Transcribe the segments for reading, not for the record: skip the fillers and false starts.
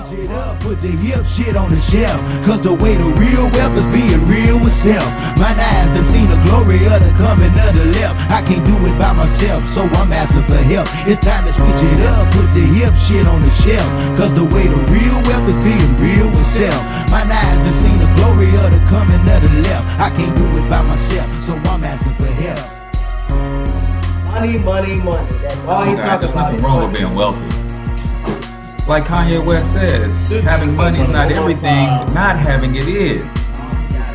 Switch it up, put the hip shit on the shelf. Cause the way the real wealth is being real with self. My eyes done seen the glory of the coming of the left. I can't do it by myself, so I'm asking for help. It's time to switch it up, put the hip shit on the shelf. Cause the way the real wealth is being real with self. My eyes done seen the glory of the coming of the left. I can't do it by myself, so I'm asking for help. Money, money, money. That's all he talks There's about. nothing wrong with being wealthy. Like Kanye West says, having money is not everything, but not having it is.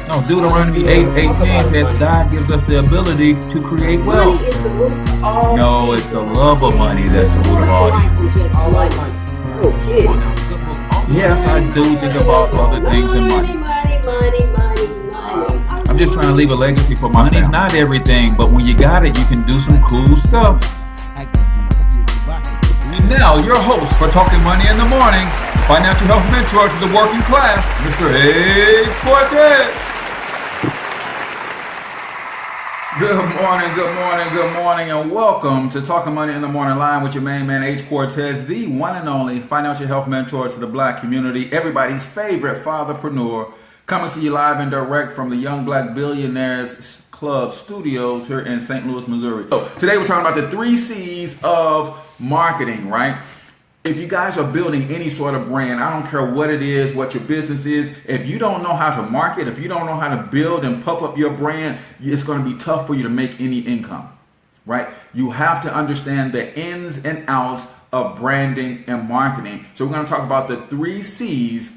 No, Deuteronomy 8:18 says God gives us the ability to create wealth. Money is the root to all. No, it's the love of money that's the root of all evil. I like money. Oh, kid. Yes, I do think about other things than money. I'm just trying to leave a legacy for my family. Money's not everything, but when you got it, you can do some cool stuff. And now, your host for Talking Money in the Morning, financial health mentor to the working class, Mr. H Cortez. Good morning, good morning, good morning, and welcome to Talking Money in the Morning Live with your main man, H Cortez, the one and only financial health mentor to the black community, everybody's favorite fatherpreneur, coming to you live and direct from the Young Black Billionaires Club studios here in St. Louis, Missouri. So today we're talking about the 3 C's of marketing, right? If you guys are building any sort of brand, I don't care what it is, what your business is, if you don't know how to market, if you don't know how to build and puff up your brand, it's going to be tough for you to make any income, right? You have to understand the ins and outs of branding and marketing. So we're going to talk about the 3 C's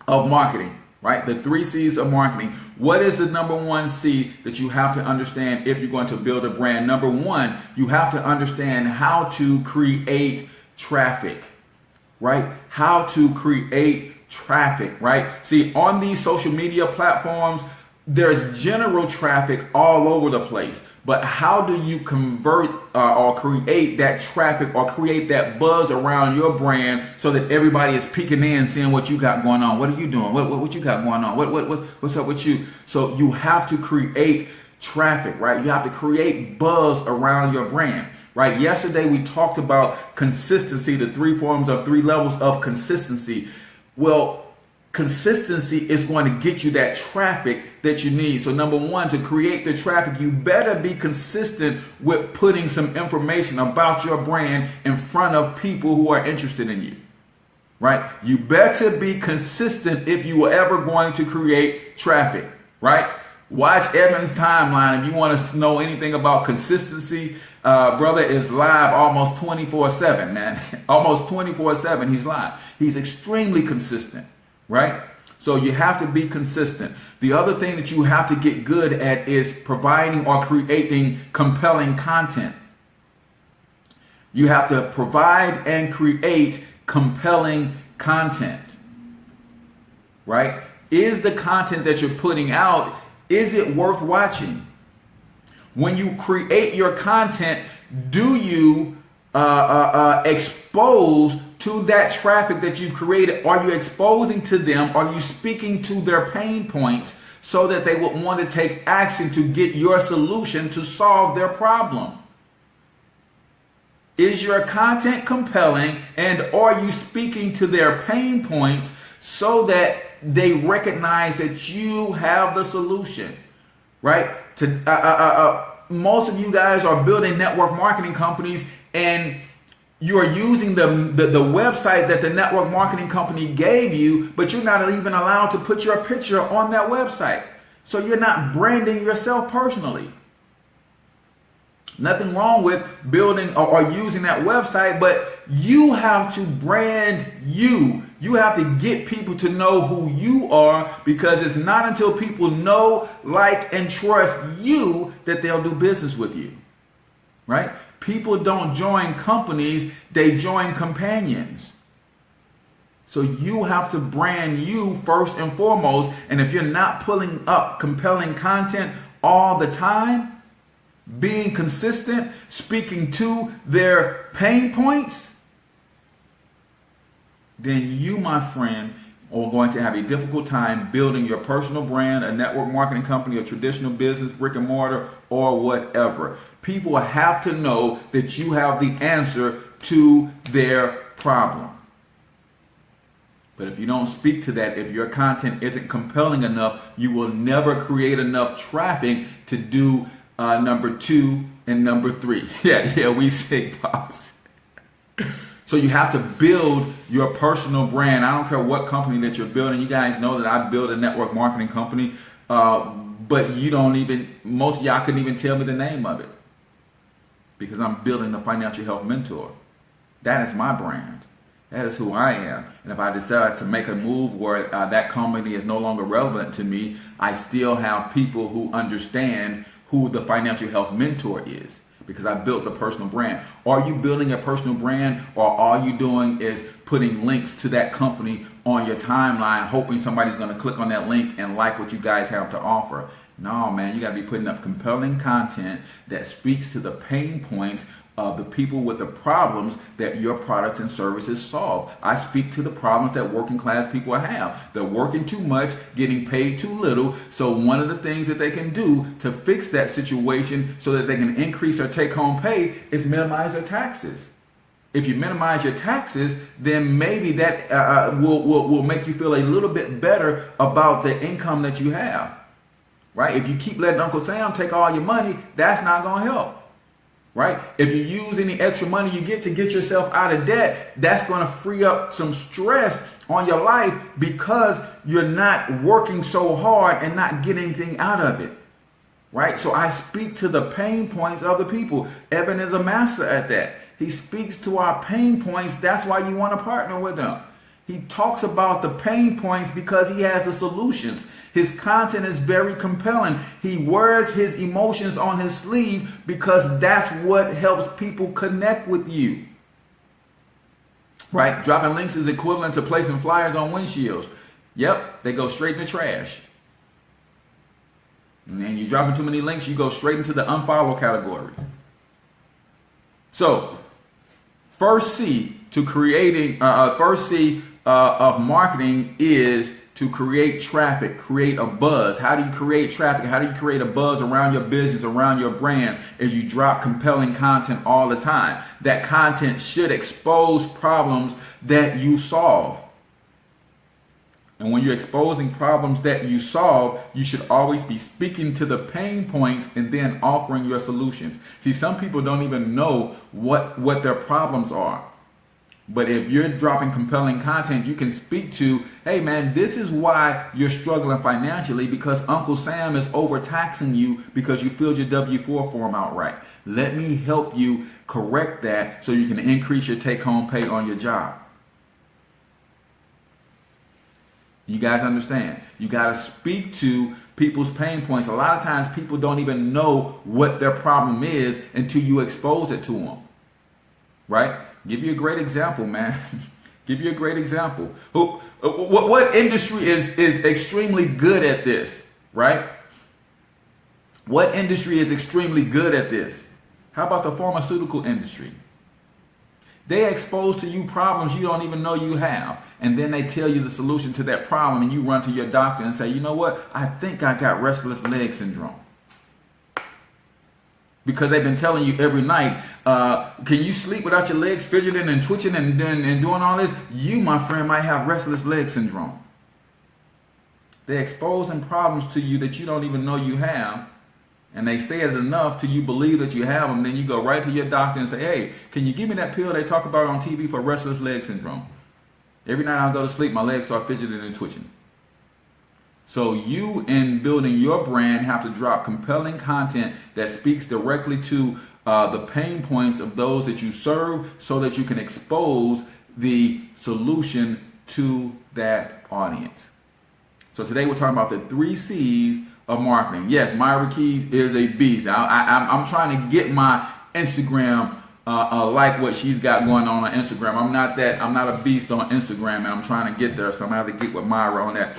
of marketing. Right? The 3 C's of marketing. What is the number 1 C that you have to understand if you're going to build a brand? Number 1, you have to understand how to create traffic, right? How to create traffic, right? See, on these social media platforms, there's general traffic all over the place. But how do you convert or create that traffic or create that buzz around your brand so that everybody is peeking in, seeing what you got going on? What are you doing? What you got going on? What's up with you? So you have to create traffic, right? You have to create buzz around your brand, right? Yesterday we talked about consistency, the 3 levels of consistency. Well, consistency is going to get you that traffic that you need. So number 1, to create the traffic, you better be consistent with putting some information about your brand in front of people who are interested in you, right? You better be consistent if you are ever going to create traffic, right? Watch Evan's timeline if you want to know anything about consistency. Brother is live almost 24/7, man. Almost 24/7 he's live. He's extremely consistent. Right? So you have to be consistent. The other thing that you have to get good at is providing or creating compelling content. You have to provide and create compelling content. Right? Is the content that you're putting out, is it worth watching? When you create your content, do you expose to that traffic that you've created? Are you exposing to them? Are you speaking to their pain points so that they would want to take action to get your solution to solve their problem? Is your content compelling, and are you speaking to their pain points so that they recognize that you have the solution? Right? Most of you guys are building network marketing companies, and you're using the website that the network marketing company gave you, but you're not even allowed to put your picture on that website. So you're not branding yourself personally. Nothing wrong with building or using that website, but you have to brand you. You have to get people to know who you are, because it's not until people know, like, and trust you that they'll do business with you. Right? People don't join companies, they join companions. So you have to brand you first and foremost. And if you're not pulling up compelling content all the time, being consistent, speaking to their pain points, then you, my friend, are going to have a difficult time building your personal brand, a network marketing company, a traditional business, brick and mortar, or whatever. People have to know that you have the answer to their problem. But if you don't speak to that, if your content isn't compelling enough, you will never create enough traffic to do number 2 and number 3. Yeah, we say pops. So you have to build your personal brand. I don't care what company that you're building. You guys know that I build a network marketing company, but most of y'all couldn't even tell me the name of it because I'm building the Financial Health Mentor. That is my brand. That is who I am. And if I decide to make a move where that company is no longer relevant to me, I still have people who understand who the Financial Health Mentor is because I built a personal brand. Are you building a personal brand, or all you doing is putting links to that company on your timeline, hoping somebody's going to click on that link and like what you guys have to offer? No, man, you got to be putting up compelling content that speaks to the pain points of the people with the problems that your products and services solve. I speak to the problems that working class people have. They're working too much, getting paid too little. So one of the things that they can do to fix that situation so that they can increase their take-home pay is minimize their taxes. If you minimize your taxes, then maybe that will make you feel a little bit better about the income that you have. Right? If you keep letting Uncle Sam take all your money, that's not going to help. Right? If you use any extra money you get to get yourself out of debt, that's going to free up some stress on your life because you're not working so hard and not getting anything out of it. Right? So I speak to the pain points of the people. Evan is a master at that. He speaks to our pain points. That's why you want to partner with him. He talks about the pain points because he has the solutions. His content is very compelling. He wears his emotions on his sleeve because that's what helps people connect with you. Right? Dropping links is equivalent to placing flyers on windshields. Yep, they go straight in the trash. And then you're dropping too many links, you go straight into the unfollow category. So, first C of marketing is to create traffic, create a buzz. How do you create traffic? How do you create a buzz around your business, around your brand, as you drop compelling content all the time? That content should expose problems that you solve. And when you're exposing problems that you solve, you should always be speaking to the pain points and then offering your solutions. See, some people don't even know what their problems are. But if you're dropping compelling content, you can speak to, hey man, this is why you're struggling financially because Uncle Sam is overtaxing you because you filled your W-4 form out right. Let me help you correct that so you can increase your take-home pay on your job. You guys understand? You got to speak to people's pain points. A lot of times people don't even know what their problem is until you expose it to them. Right? Give you a great example, man. Give you a great example. What industry is extremely good at this, right? What industry is extremely good at this? How about the pharmaceutical industry? They expose to you problems you don't even know you have. And then they tell you the solution to that problem and you run to your doctor and say, you know what? I think I got restless leg syndrome. Because they've been telling you every night, can you sleep without your legs fidgeting and twitching and doing all this? You, my friend, might have restless leg syndrome. They're exposing problems to you that you don't even know you have. And they say it enough till you believe that you have them. Then you go right to your doctor and say, hey, can you give me that pill they talk about on TV for restless leg syndrome? Every night I go to sleep, my legs start fidgeting and twitching. So you, in building your brand, have to drop compelling content that speaks directly to the pain points of those that you serve so that you can expose the solution to that audience. So today we're talking about the 3 C's of marketing. Yes, Myra Keys is a beast. I'm trying to get my Instagram like what she's got going on Instagram. I'm not a beast on Instagram, and I'm trying to get there. So I'm gonna have to get with Myra on that.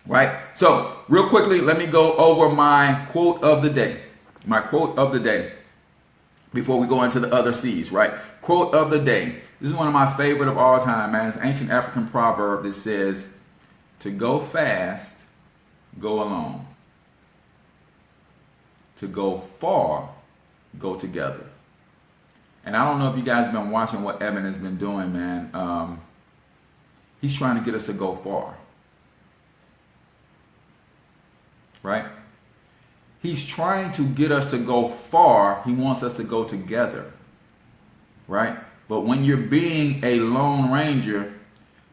Right? So, real quickly, let me go over my quote of the day. My quote of the day before we go into the other C's, right? Quote of the day. This is one of my favorite of all time, man. It's an ancient African proverb that says, to go fast, go alone. To go far, go together. And I don't know if you guys have been watching what Evan has been doing, man. He's trying to get us to go far. Right? He's trying to get us to go far. He wants us to go together. Right? But when you're being a lone ranger,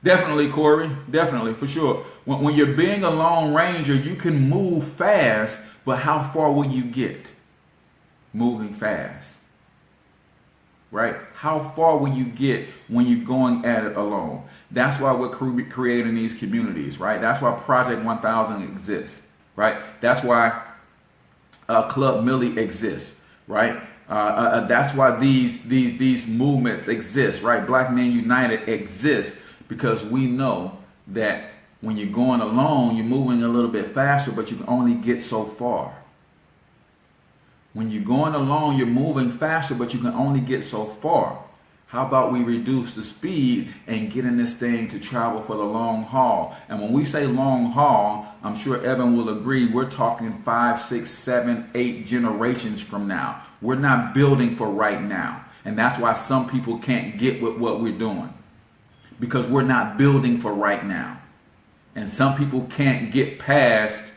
definitely, Corey, definitely, for sure. When you're being a lone ranger, you can move fast, but how far will you get moving fast? Right? How far will you get when you're going at it alone? That's why we're creating these communities, right? That's why Project 1000 exists, right? That's why Club Millie exists, right? That's why these movements exist, right? Black Men United exists because we know that when you're going alone, you're moving a little bit faster, but you can only get so far. When you're going alone, you're moving faster, but you can only get so far. How about we reduce the speed and get in this thing to travel for the long haul? And when we say long haul, I'm sure Evan will agree, we're talking 5, 6, 7, 8 generations from now. We're not building for right now. And that's why some people can't get with what we're doing, because we're not building for right now. And some people can't get past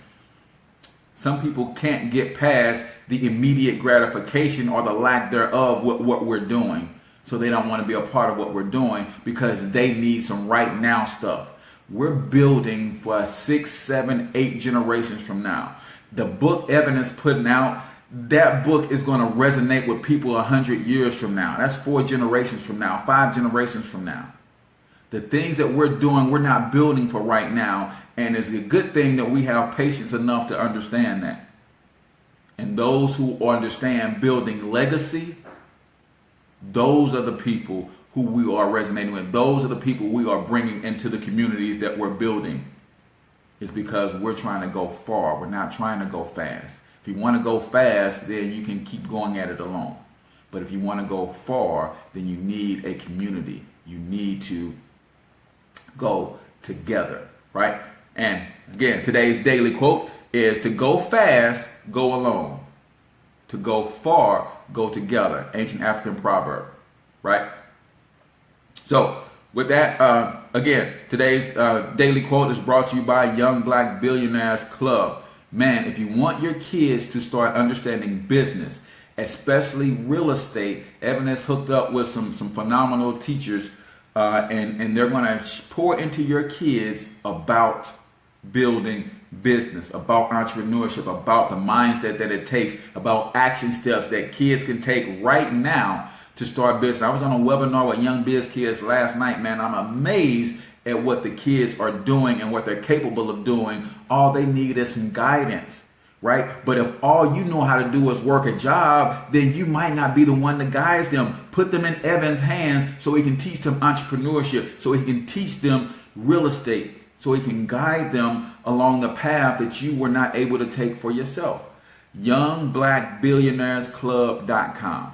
the immediate gratification or the lack thereof with what we're doing. So they don't want to be a part of what we're doing because they need some right now stuff. We're building for 6, 7, 8 generations from now. The book Evan is putting out, that book is going to resonate with people 100 years from now. That's 4 generations from now, 5 generations from now. The things that we're doing, we're not building for right now. And it's a good thing that we have patience enough to understand that. And those who understand building legacy, those are the people who we are resonating with. Those are the people we are bringing into the communities that we're building. It's because we're trying to go far. We're not trying to go fast. If you want to go fast, then you can keep going at it alone. But if you want to go far, then you need a community. You need to go together, right? And again, today's daily quote is to go fast, go alone. To go far, go together. Ancient African proverb, right? So with that, again, today's daily quote is brought to you by Young Black Billionaires Club. Man, if you want your kids to start understanding business, especially real estate, Evan has hooked up with some phenomenal teachers, and they're going to pour into your kids about building business, about entrepreneurship, about the mindset that it takes, about action steps that kids can take right now to start business. I was on a webinar with young biz kids last night, man. I'm amazed at what the kids are doing and what they're capable of doing. All they need is some guidance, right? But if all you know how to do is work a job, then you might not be the one to guide them. Put them in Evan's hands so he can teach them entrepreneurship, so he can teach them real estate, so he can guide them along the path that you were not able to take for yourself. YoungBlackBillionairesClub.com.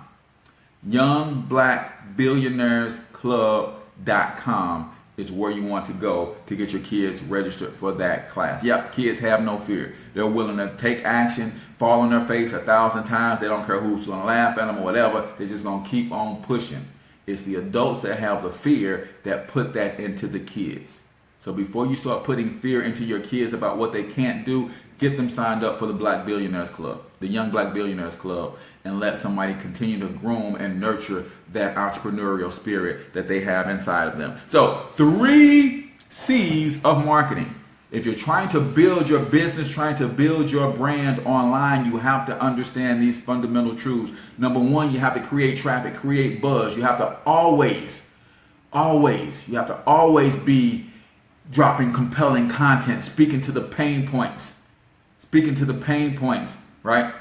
YoungBlackBillionairesClub.com is where you want to go to get your kids registered for that class. Yep, kids have no fear. They're willing to take action, fall on their face 1,000 times. They don't care who's going to laugh at them or whatever. They're just going to keep on pushing. It's the adults that have the fear that put that into the kids. So before you start putting fear into your kids about what they can't do, get them signed up for the Black Billionaires Club, the Young Black Billionaires Club, and let somebody continue to groom and nurture that entrepreneurial spirit that they have inside of them. So 3 C's of marketing. If you're trying to build your business, trying to build your brand online, you have to understand these fundamental truths. Number 1, you have to create traffic, create buzz. You have to always be dropping compelling content, speaking to the pain points, right?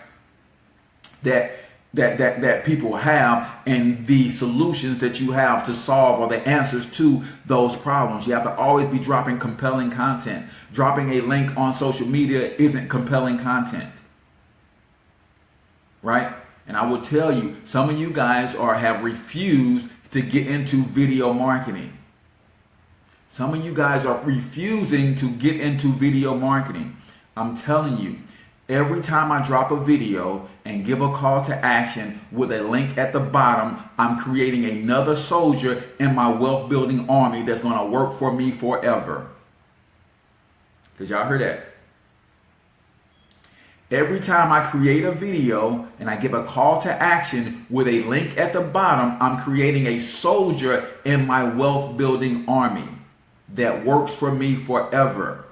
That people have, and the solutions that you have to solve, or the answers to those problems. You have to always be dropping compelling content. Dropping a link on social media isn't compelling content, right? And I will tell you, some of you guys have refused to get into video marketing. Some of you guys are refusing to get into video marketing. I'm telling you, Every time I drop a video and give a call to action with a link at the bottom, I'm creating another soldier in my wealth building army that's going to work for me forever. Did y'all hear that? Every time I create a video and I give a call to action with a link at the bottom, I'm creating a soldier in my wealth building army that works for me forever.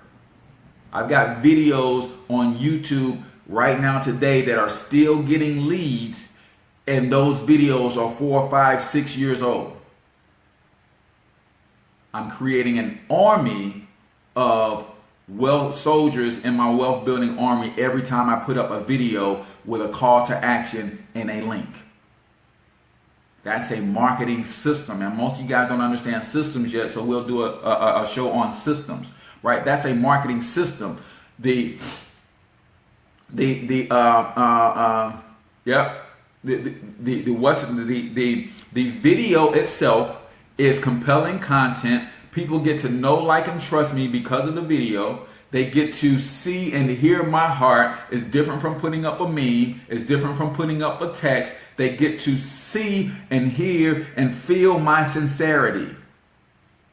I've got videos on YouTube right now today that are still getting leads, and those videos are 4, 5, 6 years old. I'm creating an army of wealth soldiers in my wealth building army every time I put up a video with a call to action and a link. That's a marketing system, and most of you guys don't understand systems yet, so we'll do a show on systems. Right, that's a marketing system. The video itself is compelling content. People get to know, like, and trust me because of the video. They get to see and hear my heart. It's different from putting up a meme. It's different from putting up a text. They get to see and hear and feel my sincerity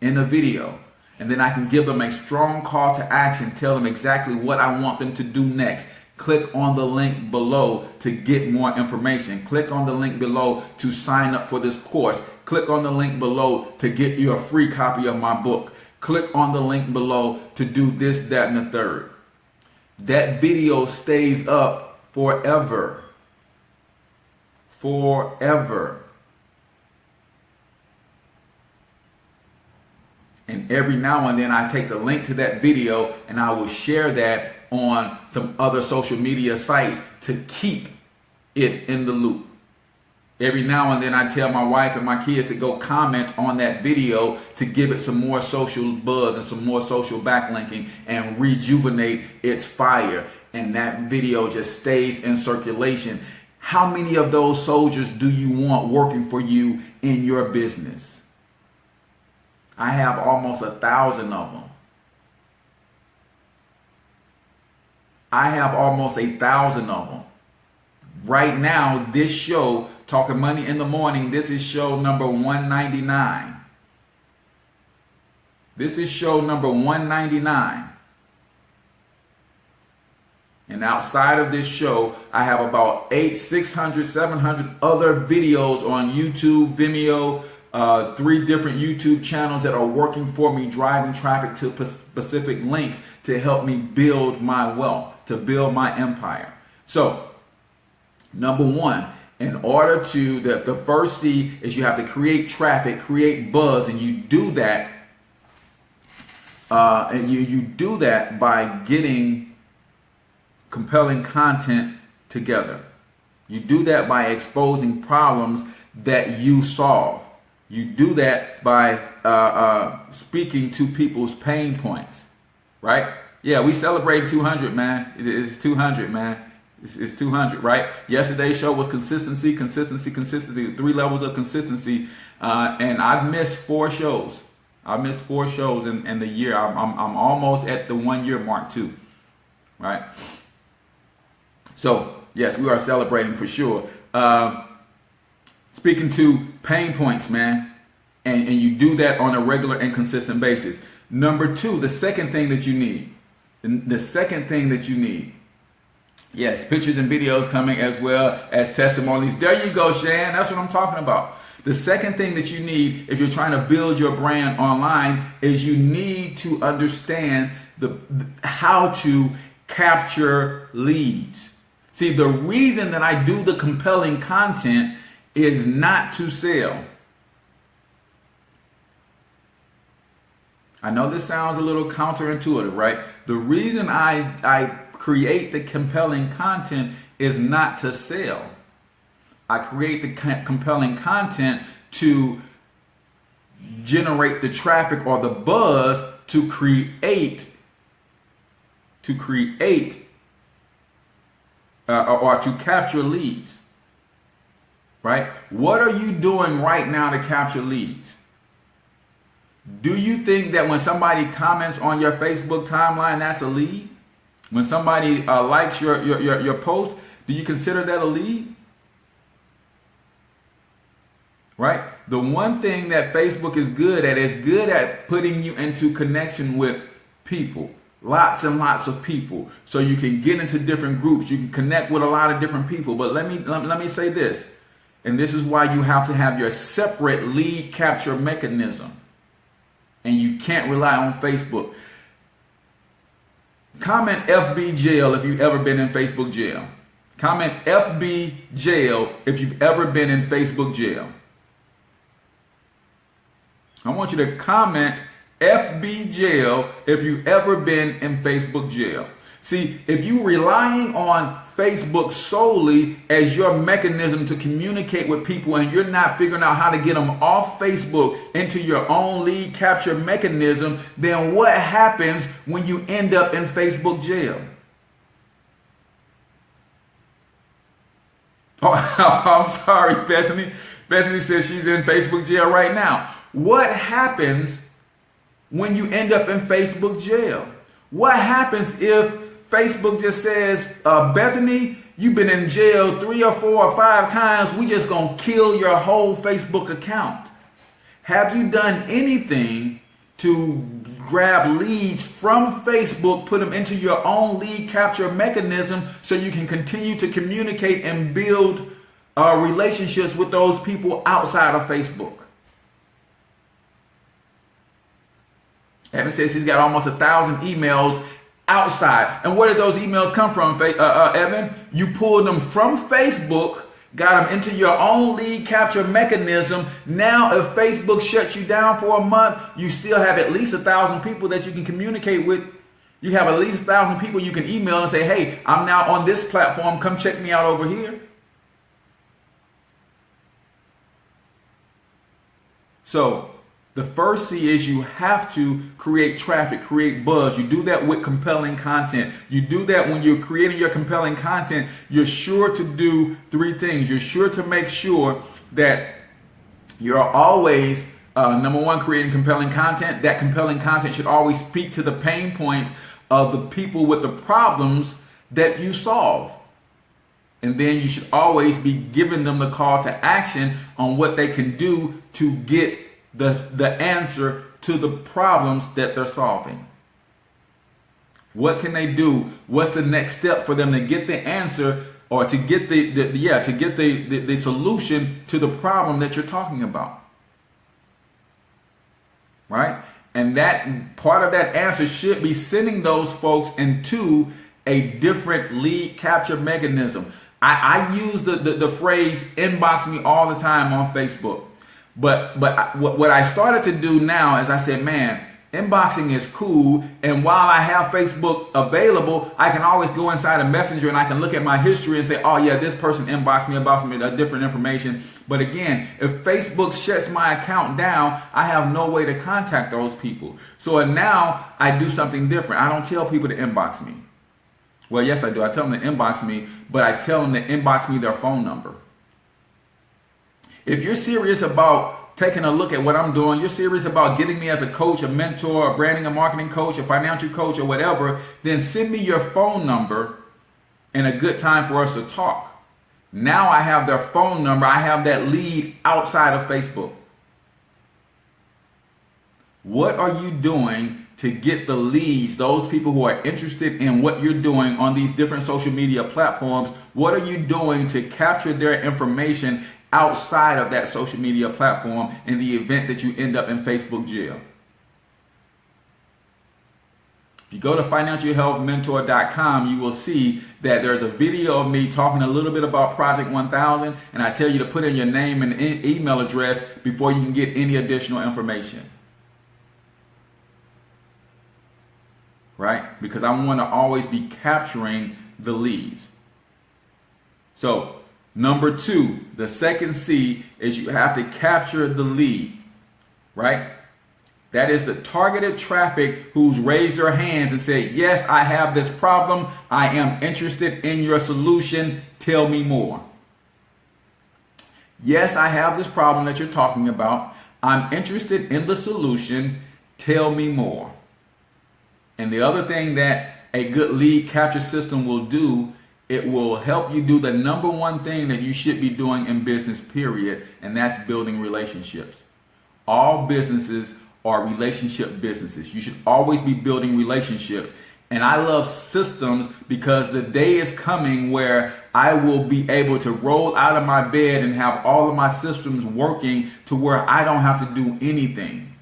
in the video. And then I can give them a strong call to action, tell them exactly what I want them to do next. Click on the link below to get more information. Click on the link below to sign up for this course. Click on the link below to get you a free copy of my book. Click on the link below to do this, that, and the third. That video stays up forever. Forever. And every now and then I take the link to that video and I will share that on some other social media sites to keep it in the loop. Every now and then I tell my wife and my kids to go comment on that video to give it some more social buzz and some more social backlinking and rejuvenate its fire. And that video just stays in circulation. How many of those soldiers do you want working for you in your business? I have almost 1,000 of them. I have almost 1,000 of them. Right now, this show, Talking Money in the Morning, this is show number 199. This is show number 199. And outside of this show, I have about 600, 700 other videos on YouTube, Vimeo, 3 different YouTube channels that are working for me, driving traffic to specific links to help me build my wealth, to build my empire. So, number one, in order to, the first C is you have to create traffic, create buzz, and you do that, you do that by getting compelling content together. You do that by exposing problems that you solve. You do that by speaking to people's pain points, right? Yeah, we celebrate 200, man. It's 200, man. It's 200, right? Yesterday's show was consistency, 3 levels of consistency. And I've missed 4 shows. I missed 4 shows in the year. I'm almost at the 1 year mark too, right? So, yes, we are celebrating for sure. Speaking to pain points, man, and you do that on a regular and consistent basis. Number 2, the second thing that you need. The second thing that you need. Yes, pictures and videos coming as well as testimonies. There you go, Shan. That's what I'm talking about. The second thing that you need if you're trying to build your brand online is you need to understand how to capture leads. See, the reason that I do the compelling content is not to sell. I know this sounds a little counterintuitive, right? The reason I create the compelling content is not to sell. I create the compelling content to generate the traffic or the buzz to create or to capture leads. Right? What are you doing right now to capture leads? Do you think that when somebody comments on your Facebook timeline, that's a lead? When somebody likes your post, do you consider that a lead? Right? The one thing that Facebook is good at putting you into connection with people. Lots and lots of people. So you can get into different groups. You can connect with a lot of different people. But let me say this. And this is why you have to have your separate lead capture mechanism. And you can't rely on Facebook. Comment FB jail if you've ever been in Facebook jail. Comment FB jail if you've ever been in Facebook jail. I want you to comment FB jail if you've ever been in Facebook jail. See, if you're relying on Facebook solely as your mechanism to communicate with people and you're not figuring out how to get them off Facebook into your own lead capture mechanism, then what happens when you end up in Facebook jail? Oh, I'm sorry, Bethany. Bethany says she's in Facebook jail right now. What happens when you end up in Facebook jail? What happens if Facebook just says, Bethany, you've been in jail 3 or 4 or 5 times. We just gonna kill your whole Facebook account. Have you done anything to grab leads from Facebook, put them into your own lead capture mechanism so you can continue to communicate and build relationships with those people outside of Facebook? Evan says he's got almost 1,000 emails outside. And where did those emails come from, Evan? You pulled them from Facebook, got them into your own lead capture mechanism. Now, if Facebook shuts you down for a month, you still have at least 1,000 people that you can communicate with. You have at least 1,000 people you can email and say, hey, I'm now on this platform. Come check me out over here. So the first C is you have to create traffic, create buzz. You do that with compelling content. You do that when you're creating your compelling content. You're sure to do 3 things. You're sure to make sure that you're always, number 1, creating compelling content. That compelling content should always speak to the pain points of the people with the problems that you solve. And then you should always be giving them the call to action on what they can do to get the answer to the problems that they're solving. What can they do? What's the next step for them to get the answer or to get the solution to the problem that you're talking about? Right? And that part of that answer should be sending those folks into a different lead capture mechanism. I use the phrase inbox me all the time on Facebook. But what I started to do now is I said, man, inboxing is cool. And while I have Facebook available, I can always go inside a messenger and I can look at my history and say, oh yeah, this person inboxed me about some different information. But again, if Facebook shuts my account down, I have no way to contact those people. So now I do something different. I don't tell people to inbox me. Well, yes, I do. I tell them to inbox me, but I tell them to inbox me their phone number. If you're serious about taking a look at what I'm doing, you're serious about getting me as a coach, a mentor, a branding and marketing coach, a financial coach, or whatever, then send me your phone number and a good time for us to talk. Now I have their phone number. I have that lead outside of Facebook. What are you doing to get the leads, those people who are interested in what you're doing on these different social media platforms? What are you doing to capture their information outside of that social media platform in the event that you end up in Facebook jail? If you go to financialhealthmentor.com, you will see that there's a video of me talking a little bit about Project 1000, and I tell you to put in your name and email address before you can get any additional information. Right? Because I want to always be capturing the leads. So, number 2, the second C is you have to capture the lead, right? That is the targeted traffic who's raised their hands and said, yes, I have this problem. I am interested in your solution. Tell me more. Yes, I have this problem that you're talking about. I'm interested in the solution. Tell me more. And the other thing that a good lead capture system will do, it will help you do the number one thing that you should be doing in business, period, and that's building relationships. All businesses are relationship businesses. You should always be building relationships. And I love systems because the day is coming where I will be able to roll out of my bed and have all of my systems working to where I don't have to do anything.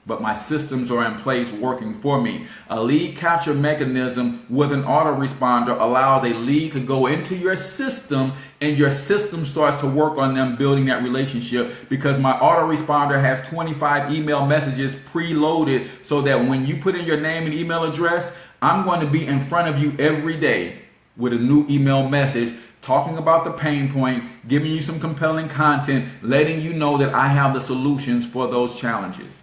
But my systems are in place working for me. A lead capture mechanism with an autoresponder allows a lead to go into your system, and your system starts to work on them building that relationship, because my autoresponder has 25 email messages preloaded so that when you put in your name and email address, I'm going to be in front of you every day with a new email message talking about the pain point, giving you some compelling content, letting you know that I have the solutions for those challenges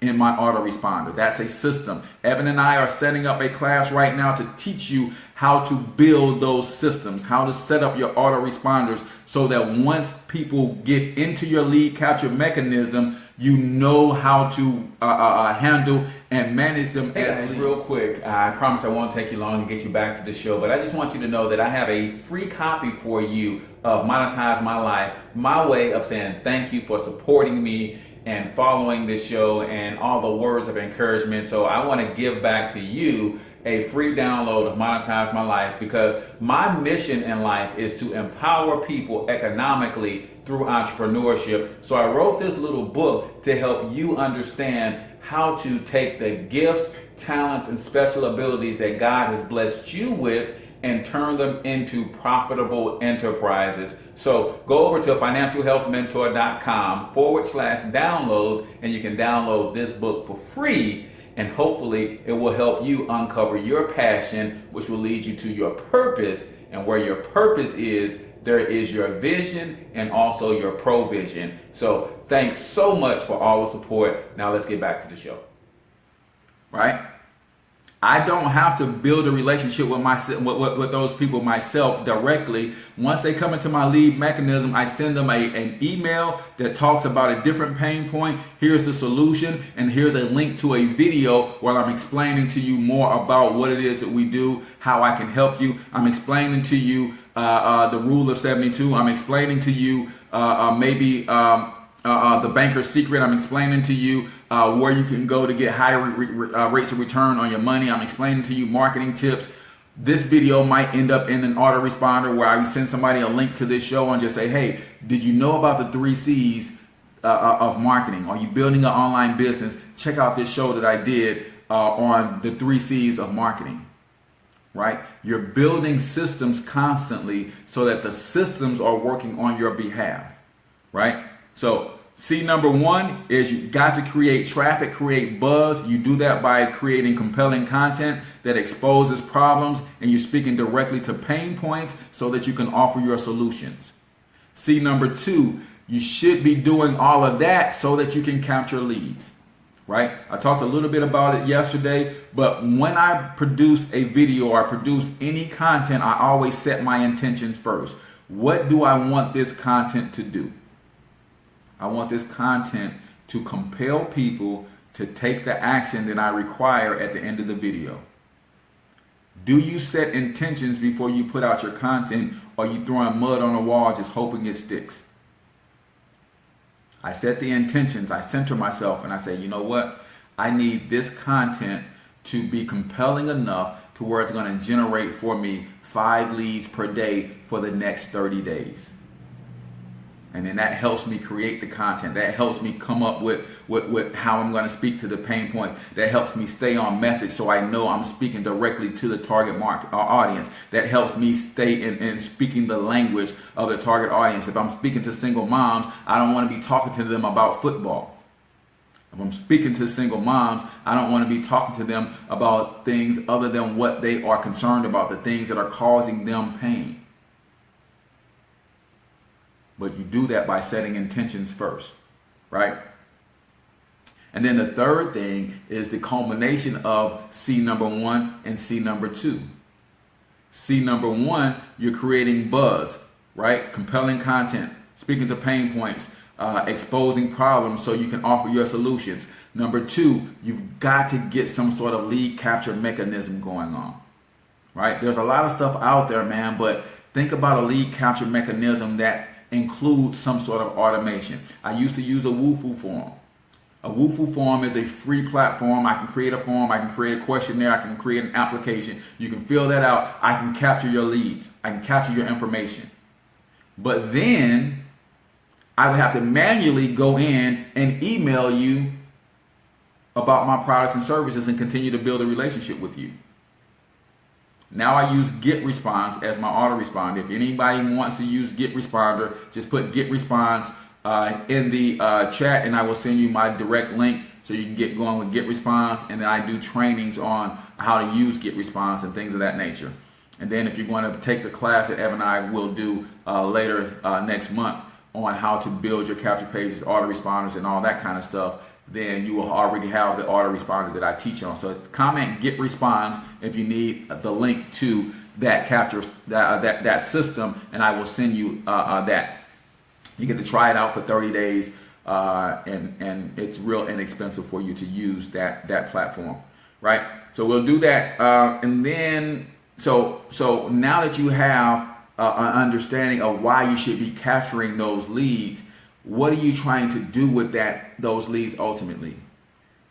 in my autoresponder. That's a system. Evan and I are setting up a class right now to teach you how to build those systems, how to set up your autoresponders so that once people get into your lead capture mechanism, you know how to handle and manage them. Hey guys, real quick, I promise I won't take you long to get you back to the show, but I just want you to know that I have a free copy for you of Monetize My Life, my way of saying thank you for supporting me and following this show and all the words of encouragement. So I want to give back to you a free download of Monetize My Life, because my mission in life is to empower people economically through entrepreneurship. So I wrote this little book to help you understand how to take the gifts, talents, and special abilities that God has blessed you with and turn them into profitable enterprises. So go over to financialhealthmentor.com/downloads and you can download this book for free, and hopefully it will help you uncover your passion, which will lead you to your purpose. And where your purpose is, there is your vision and also your provision. So thanks so much for all the support. Now let's get back to the show. Right? I don't have to build a relationship with those people myself directly. Once they come into my lead mechanism, I send them an email that talks about a different pain point. Here's the solution, and here's a link to a video where I'm explaining to you more about what it is that we do, how I can help you. I'm explaining to you the rule of 72. I'm explaining to you the banker's secret. I'm explaining to you where you can go to get higher rates of return on your money. I'm explaining to you marketing tips. This video might end up in an autoresponder where I send somebody a link to this show and just say, hey, did you know about the 3 C's of marketing? Are you building an online business? Check out this show that I did on the 3 C's of marketing. Right? You're building systems constantly so that the systems are working on your behalf. Right? So C number 1 is you got to create traffic, create buzz. You do that by creating compelling content that exposes problems, and you're speaking directly to pain points so that you can offer your solutions. C number 2, you should be doing all of that so that you can capture leads. Right? I talked a little bit about it yesterday, but when I produce a video or I produce any content, I always set my intentions first. What do I want this content to do? I want this content to compel people to take the action that I require at the end of the video. Do you set intentions before you put out your content, or are you throwing mud on the wall just hoping it sticks? I set the intentions, I center myself, and I say, you know what? I need this content to be compelling enough to where it's going to generate for me 5 leads per day for the next 30 days. And then that helps me create the content. That helps me come up with how I'm going to speak to the pain points. That helps me stay on message so I know I'm speaking directly to the target market audience. That helps me stay in speaking the language of the target audience. If I'm speaking to single moms, I don't want to be talking to them about football. If I'm speaking to single moms, I don't want to be talking to them about things other than what they are concerned about, the things that are causing them pain. But you do that by setting intentions first, right? And then the third thing is the culmination of C number 1 and C number 2. C number 1, you're creating buzz, right? Compelling content, speaking to pain points, exposing problems so you can offer your solutions. Number two, you've got to get some sort of lead capture mechanism going on, right? There's a lot of stuff out there, man, but think about a lead capture mechanism that includes some sort of automation. I used to use a Woofu form. A Woofu form is a free platform. I can create a form, I can create a questionnaire, I can create an application. You can fill that out. I can capture your leads. I can capture your information. But then I would have to manually go in and email you about my products and services and continue to build a relationship with you. Now I use GetResponse as my autoresponder. If anybody wants to use GetResponder, just put GetResponse in the chat, and I will send you my direct link so you can get going with GetResponse. And then I do trainings on how to use GetResponse and things of that nature. And then if you're going to take the class that Evan and I will do later next month on how to build your capture pages, autoresponders, and all that kind of stuff, then you will already have the autoresponder that I teach on. So comment GetResponse if you need the link to that capture that system, and I will send you that. You get to try it out for 30 days, and it's real inexpensive for you to use that platform, right? So we'll do that, and then so now that you have an understanding of why you should be capturing those leads, what are you trying to do with those leads ultimately?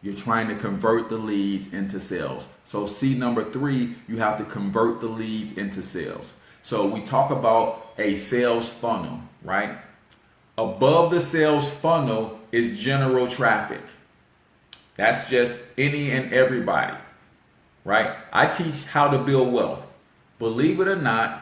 You're trying to convert the leads into sales. So C number 3, you have to convert the leads into sales. So we talk about a sales funnel, right? Above the sales funnel is general traffic. That's just any and everybody, right? I teach how to build wealth. Believe it or not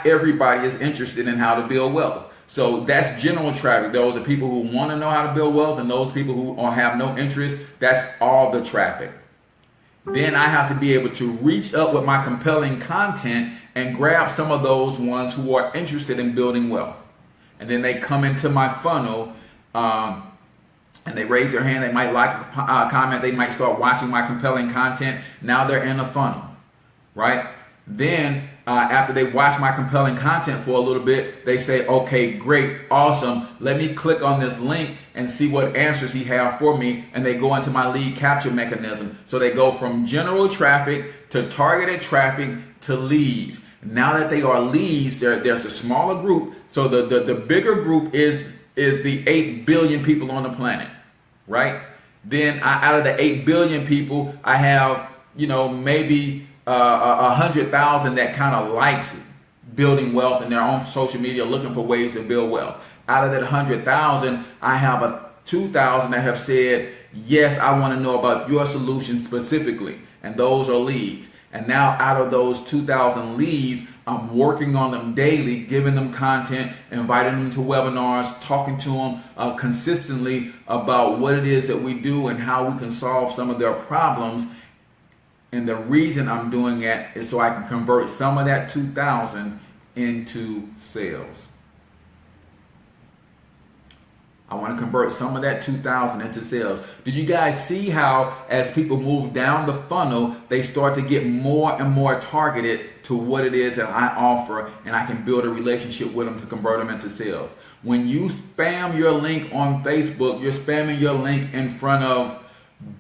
everybody is interested in how to build wealth. So that's general traffic. Those are people who want to know how to build wealth, and those people who have no interest. That's all the traffic. Then I have to be able to reach up with my compelling content and grab some of those ones who are interested in building wealth. And then they come into my funnel and they raise their hand. They might like a comment. They might start watching my compelling content. Now they're in the funnel, right? Then after they watch my compelling content for a little bit, they say, okay, great, awesome. Let me click on this link and see what answers he has for me. And they go into my lead capture mechanism. So they go from general traffic to targeted traffic to leads. Now that they are leads, there's a smaller group. So the bigger group is the 8 billion people on the planet, right? Then out of the 8 billion people, I have, maybe 100,000 that kind of likes building wealth in their own social media, looking for ways to build wealth. Out of that 100,000, I have 2,000 that have said, yes, I want to know about your solution specifically. And those are leads. And now out of those 2,000 leads, I'm working on them daily, giving them content, inviting them to webinars, talking to them consistently about what it is that we do and how we can solve some of their problems. And the reason I'm doing that is so I can convert some of that 2,000 into sales. I want to convert some of that 2,000 into sales. Did you guys see how as people move down the funnel, they start to get more and more targeted to what it is that I offer, and I can build a relationship with them to convert them into sales? When you spam your link on Facebook, you're spamming your link in front of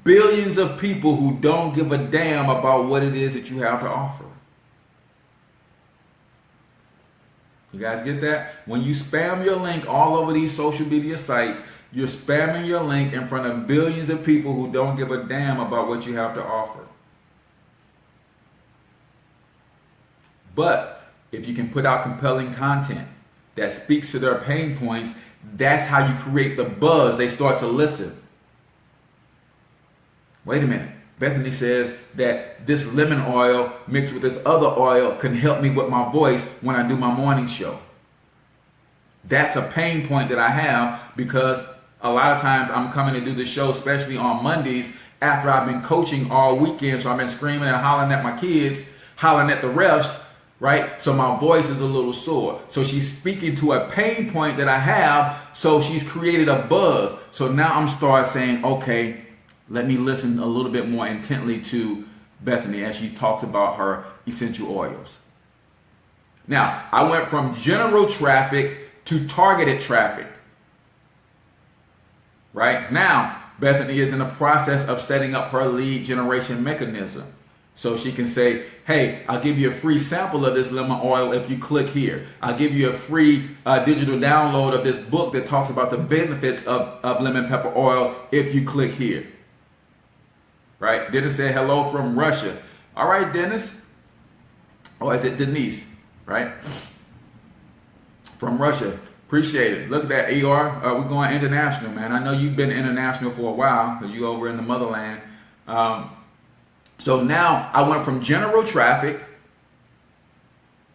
billions of people who don't give a damn about what it is that you have to offer. You guys get that? When you spam your link all over these social media sites, you're spamming your link in front of billions of people who don't give a damn about what you have to offer. But if you can put out compelling content that speaks to their pain points, that's how you create the buzz. They start to listen. Wait a minute. Bethany says that this lemon oil mixed with this other oil can help me with my voice when I do my morning show. That's a pain point that I have, because a lot of times I'm coming to do the show, especially on Mondays, after I've been coaching all weekend. So I've been screaming and hollering at my kids, hollering at the refs, right? So my voice is a little sore. So she's speaking to a pain point that I have. So she's created a buzz. So now I'm start saying, okay, let me listen a little bit more intently to Bethany as she talks about her essential oils. Now, I went from general traffic to targeted traffic. Right now, Bethany is in the process of setting up her lead generation mechanism. So she can say, hey, I'll give you a free sample of this lemon oil if you click here. I'll give you a free digital download of this book that talks about the benefits of lemon pepper oil if you click here. Right? Dennis said hello from Russia. All right, Dennis. Or is it Denise? Right? From Russia. Appreciate it. Look at that, ER. We're going international, man. I know you've been international for a while because you're over in the motherland. So now I went from general traffic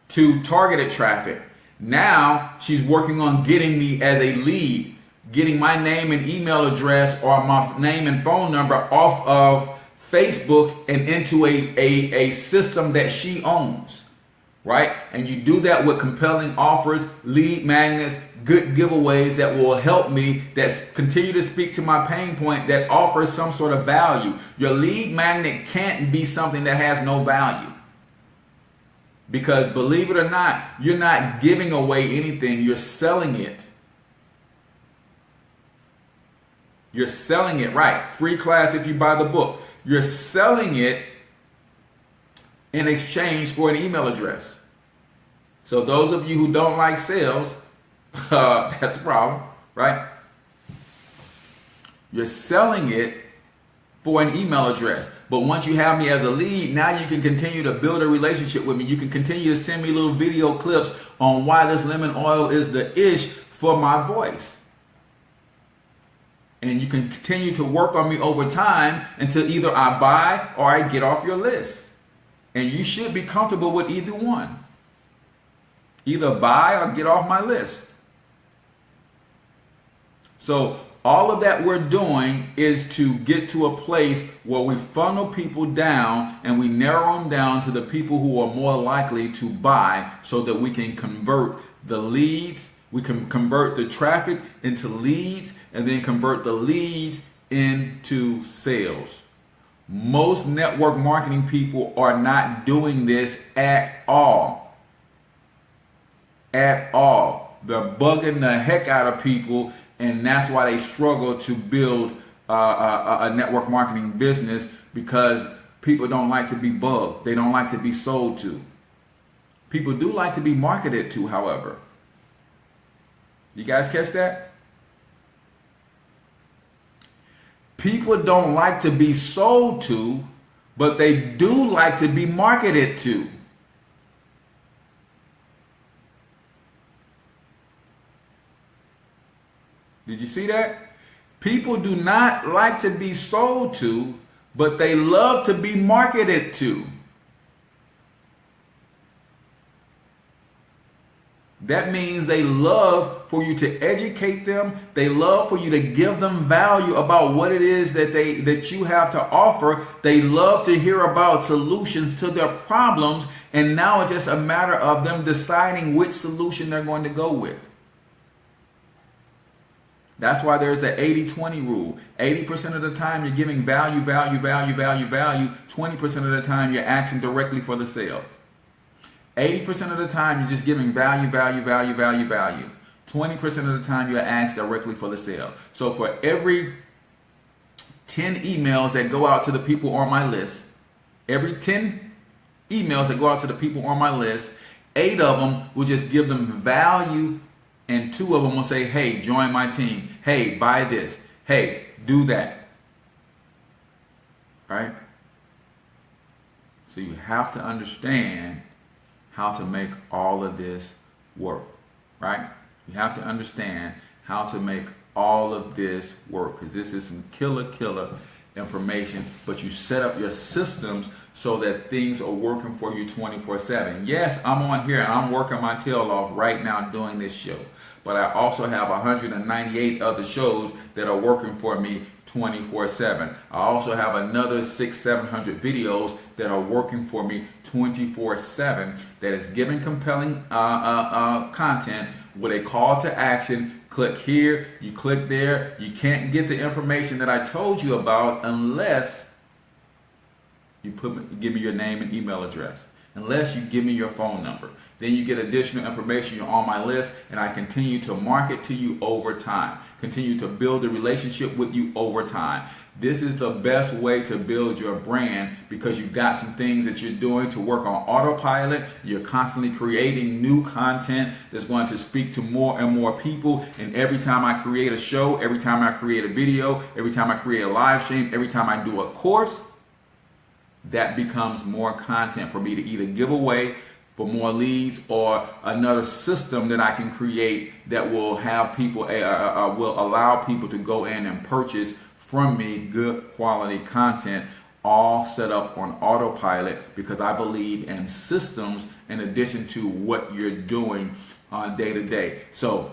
to targeted traffic. Now she's working on getting me as a lead, getting my name and email address or my name and phone number off of Facebook and into a system that she owns, right? And you do that with compelling offers, lead magnets, good giveaways that will help me, that continue to speak to my pain point, that offers some sort of value. Your lead magnet can't be something that has no value. Because believe it or not, you're not giving away anything, you're selling it. You're selling it, right? Free class if you buy the book. You're selling it in exchange for an email address. So those of you who don't like sales, that's a problem, right? You're selling it for an email address. But once you have me as a lead, now you can continue to build a relationship with me. You can continue to send me little video clips on why this lemon oil is the ish for my voice. And you can continue to work on me over time until either I buy or I get off your list. And you should be comfortable with either one. Either buy or get off my list. So all of that we're doing is to get to a place where we funnel people down and we narrow them down to the people who are more likely to buy so that we can convert the leads. We can convert the traffic into leads and then convert the leads into sales. Most network marketing people are not doing this at all. At all. They're bugging the heck out of people, and that's why they struggle to build a network marketing business, because people don't like to be bugged. They don't like to be sold to. People do like to be marketed to, however. You guys catch that? People don't like to be sold to, but they do like to be marketed to. Did you see that? People do not like to be sold to, but they love to be marketed to. That means they love for you to educate them. They love for you to give them value about what it is that you have to offer. They love to hear about solutions to their problems. And now it's just a matter of them deciding which solution they're going to go with. That's why there's the 80-20 rule. 80% of the time you're giving value. 20% of the time you're asking directly for the sale. 80% of the time you're just giving value. 20% of the time you're asked directly for the sale. So for every 10 emails that go out to the people on my list, every 10 emails that go out to the people on my list, 8 of them will just give them value, and 2 of them will say, hey, join my team. Hey, buy this. Hey, do that. Right? So you have to understand how to make all of this work, right? You have to understand how to make all of this work, because this is some killer information, but you set up your systems so that things are working for you 24/7. Yes, I'm on here and I'm working my tail off right now doing this show, but I also have 198 other shows that are working for me 24/7. I also have another 600-700 videos that are working for me 24/7 that is giving compelling content with a call to action. Click here, you click there. You can't get the information that I told you about unless you give me your name and email address. unless you give me your phone number. Then you get additional information. You're on my list, and I continue to market to you over time. Continue to build a relationship with you over time. This is the best way to build your brand because you've got some things that you're doing to work on autopilot. You're constantly creating new content that's going to speak to more and more people. And every time I create a show, every time I create a video, every time I create a live stream, every time I do a course, that becomes more content for me to either give away for more leads or another system that I can create that will have people, will allow people to go in and purchase from me good quality content, all set up on autopilot because I believe in systems in addition to what you're doing day to day. So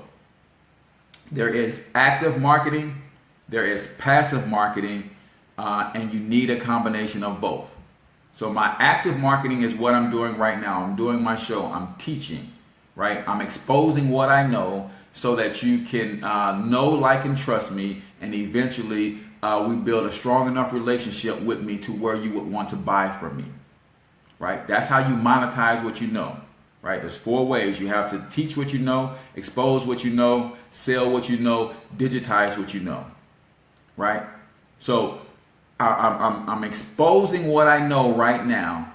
there is active marketing, there is passive marketing, and you need a combination of both. So my active marketing is what I'm doing right now. I'm doing my show. I'm teaching, right? I'm exposing what I know so that you can know, like, and trust me. And eventually we build a strong enough relationship with me to where you would want to buy from me, right? That's how you monetize what you know, right? There's 4 ways. You have to teach what you know, expose what you know, sell what you know, digitize what you know, right? So I'm exposing what I know right now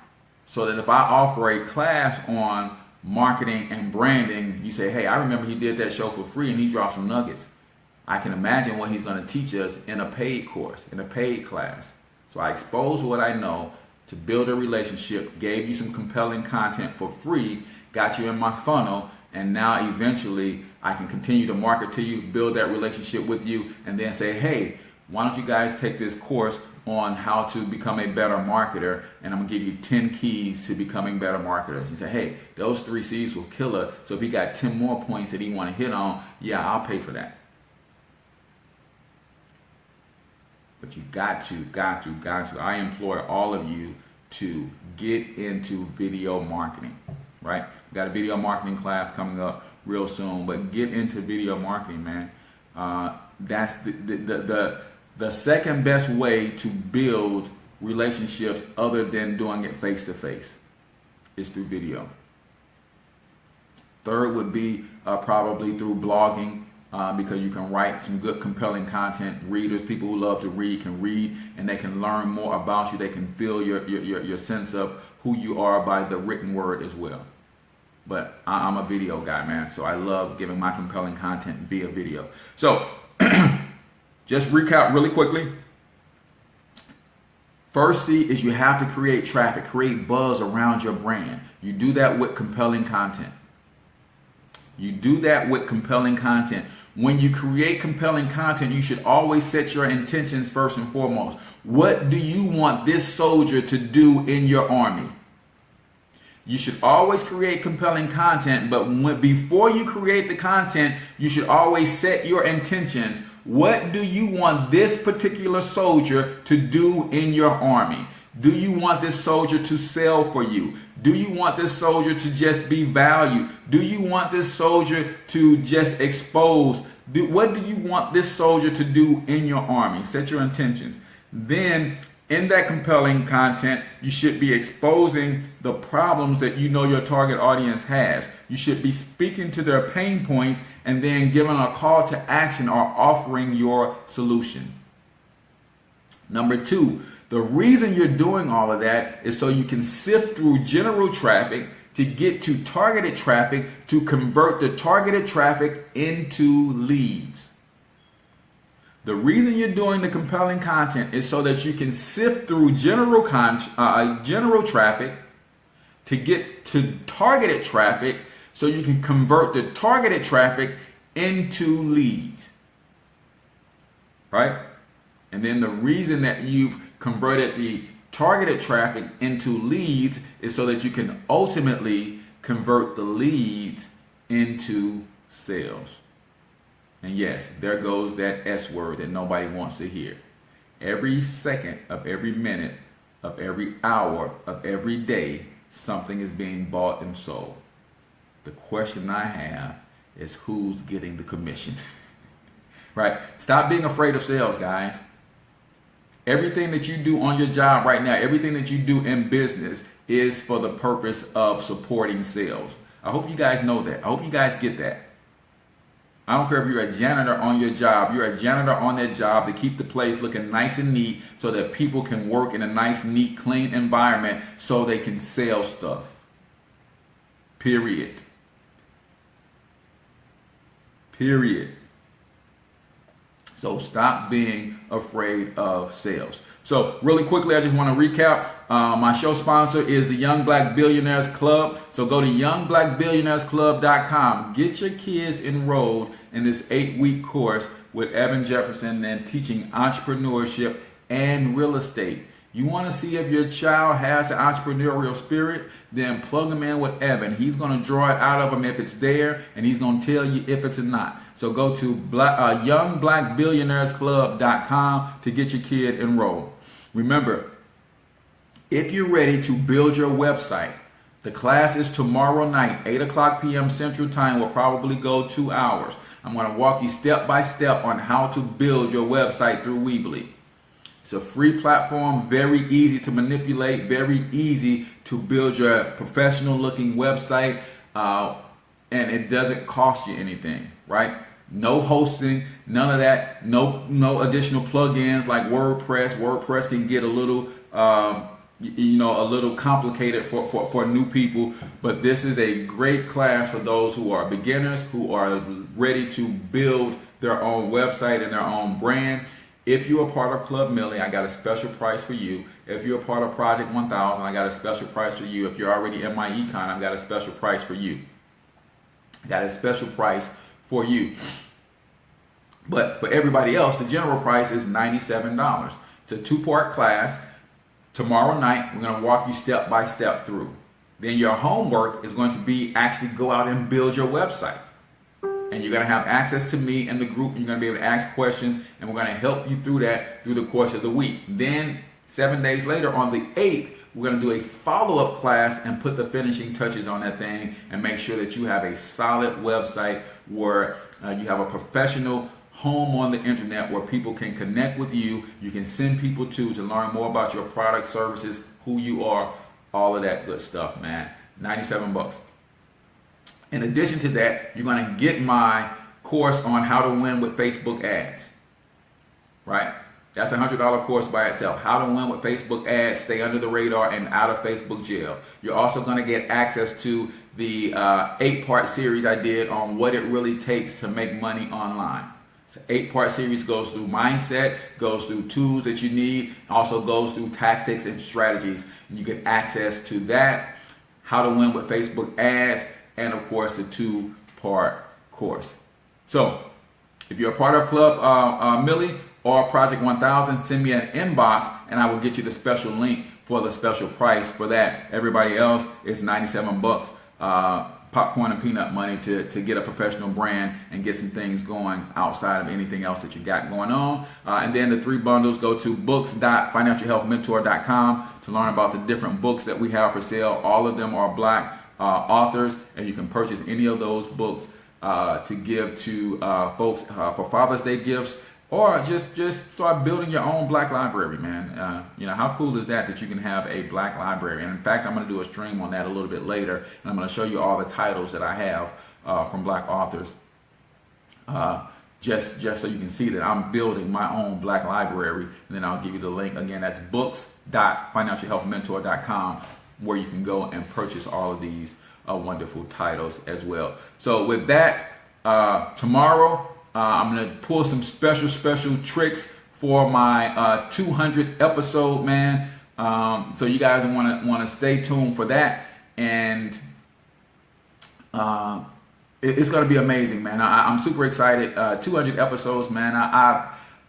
so that if I offer a class on marketing and branding, you say, hey, I remember he did that show for free and he dropped some nuggets. I can imagine what he's going to teach us in a paid course, in a paid class. So I expose what I know to build a relationship, gave you some compelling content for free, got you in my funnel, and now eventually I can continue to market to you, build that relationship with you, and then say, hey, why don't you guys take this course on how to become a better marketer, and I'm gonna give you 10 keys to becoming better marketers. You say, hey, those 3 C's will kill her. So if he got 10 more points that he want to hit on, yeah, I'll pay for that. But you got to. I implore all of you to get into video marketing, right? Got a video marketing class coming up real soon, but get into video marketing, man. That's the second best way to build relationships other than doing it face to face is through video. Third would be probably through blogging because you can write some good compelling content. Readers, people who love to read, can read and they can learn more about you. They can feel your sense of who you are by the written word as well. But I'm a video guy, man, so I love giving my compelling content via video. So just recap really quickly. First C is you have to create traffic, create buzz around your brand. You do that with compelling content. When you create compelling content, you should always set your intentions first and foremost. What do you want this soldier to do in your army? You should always create compelling content, but before you create the content, you should always set your intentions. What do you want this particular soldier to do in your army? Do you want this soldier to sell for you? Do you want this soldier to just be valued? Do you want this soldier to just expose? What do you want this soldier to do in your army? Set your intentions. Then in that compelling content, you should be exposing the problems that you know your target audience has. You should be speaking to their pain points and then giving a call to action or offering your solution. Number 2, the reason you're doing all of that is so you can sift through general traffic to get to targeted traffic to convert the targeted traffic into leads. The reason you're doing the compelling content is so that you can sift through general traffic to get to targeted traffic so you can convert the targeted traffic into leads. Right? And then the reason that you've converted the targeted traffic into leads is so that you can ultimately convert the leads into sales. And yes, there goes that S word that nobody wants to hear. Every second of every minute of every hour of every day, something is being bought and sold. The question I have is who's getting the commission? Right? Stop being afraid of sales, guys. Everything that you do on your job right now, everything that you do in business is for the purpose of supporting sales. I hope you guys know that. I hope you guys get that. I don't care if you're a janitor on your job. You're a janitor on that job to keep the place looking nice and neat so that people can work in a nice, neat, clean environment so they can sell stuff. Period. Period. So stop being afraid of sales. So really quickly, I just want to recap. My show sponsor is the Young Black Billionaires Club. So go to youngblackbillionairesclub.com. Get your kids enrolled in this 8-week course with Evan Jefferson and teaching entrepreneurship and real estate. You want to see if your child has the entrepreneurial spirit, then plug them in with Evan. He's going to draw it out of them if it's there, and he's going to tell you if it's not. So go to youngblackbillionairesclub.com to get your kid enrolled. Remember, if you're ready to build your website, the class is tomorrow night, 8 o'clock p.m. Central Time. Will probably go 2 hours. I'm going to walk you step by step on how to build your website through Weebly. It's a free platform, very easy to manipulate, very easy to build your professional looking website, and it doesn't cost you anything, right? No hosting, none of that, no additional plugins like WordPress. WordPress can get a little, a little complicated for new people, but this is a great class for those who are beginners, who are ready to build their own website and their own brand. If you're a part of Club Millie, I got a special price for you. If you're a part of Project 1000, I got a special price for you. If you're already in my econ, I've got a special price for you. I got a special price for you. But for everybody else, the general price is $97. It's a 2-part class. Tomorrow night, we're going to walk you step by step through. Then your homework is going to be actually go out and build your website. And you're going to have access to me and the group. You're going to be able to ask questions, and we're going to help you through that through the course of the week. Then 7 days later, on the 8th, we're going to do a follow-up class and put the finishing touches on that thing and make sure that you have a solid website where you have a professional home on the internet where people can connect with you. You can send people to learn more about your product, services, who you are, all of that good stuff, man. $97. In addition to that, you're going to get my course on how to win with Facebook ads, right? That's a $100 course by itself. How to win with Facebook ads, stay under the radar and out of Facebook jail. You're also going to get access to the 8-part series I did on what it really takes to make money online. It's an 8-part series, goes through mindset, goes through tools that you need, also goes through tactics and strategies. And you get access to that, how to win with Facebook ads, and of course the 2-part course. So if you're a part of Club Millie or Project 1000, send me an inbox and I will get you the special link for the special price for that. Everybody else is $97, popcorn and peanut money to get a professional brand and get some things going outside of anything else that you got going on. And then the 3 bundles, go to books.financialhealthmentor.com to learn about the different books that we have for sale. All of them are Black authors, and you can purchase any of those books to give to folks for Father's Day gifts, or just start building your own Black library, man. How cool is that you can have a Black library? And in fact, I'm going to do a stream on that a little bit later, and I'm going to show you all the titles that I have from Black authors, just so you can see that I'm building my own Black library. And then I'll give you the link again. That's books.financialhealthmentor.com, where you can go and purchase all of these wonderful titles as well. So with that, tomorrow I'm going to pull some special tricks for my 200th episode, man. So you guys want to stay tuned for that, and it's going to be amazing, man. I'm super excited. 200 episodes, man.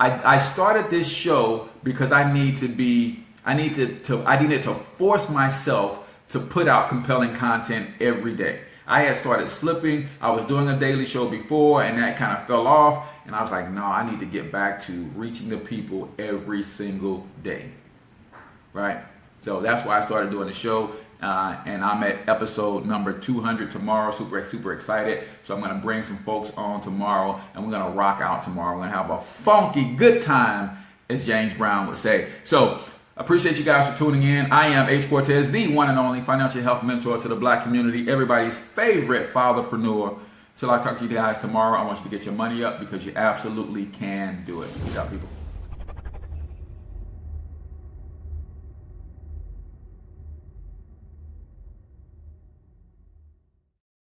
I started this show because I needed to force myself to put out compelling content every day. I had started slipping. I was doing a daily show before, and that kind of fell off. And I was like, no, I need to get back to reaching the people every single day, right? So that's why I started doing the show. And I'm at episode number 200 tomorrow. Super excited. So I'm going to bring some folks on tomorrow, and we're going to rock out tomorrow. We're going to have a funky good time, as James Brown would say. So Appreciate you guys for tuning in. I am H Cortez, the one and only financial health mentor to the black community, everybody's favorite fatherpreneur. Till I talk to you guys tomorrow, I want you to get your money up because you absolutely can do it. Good job, people.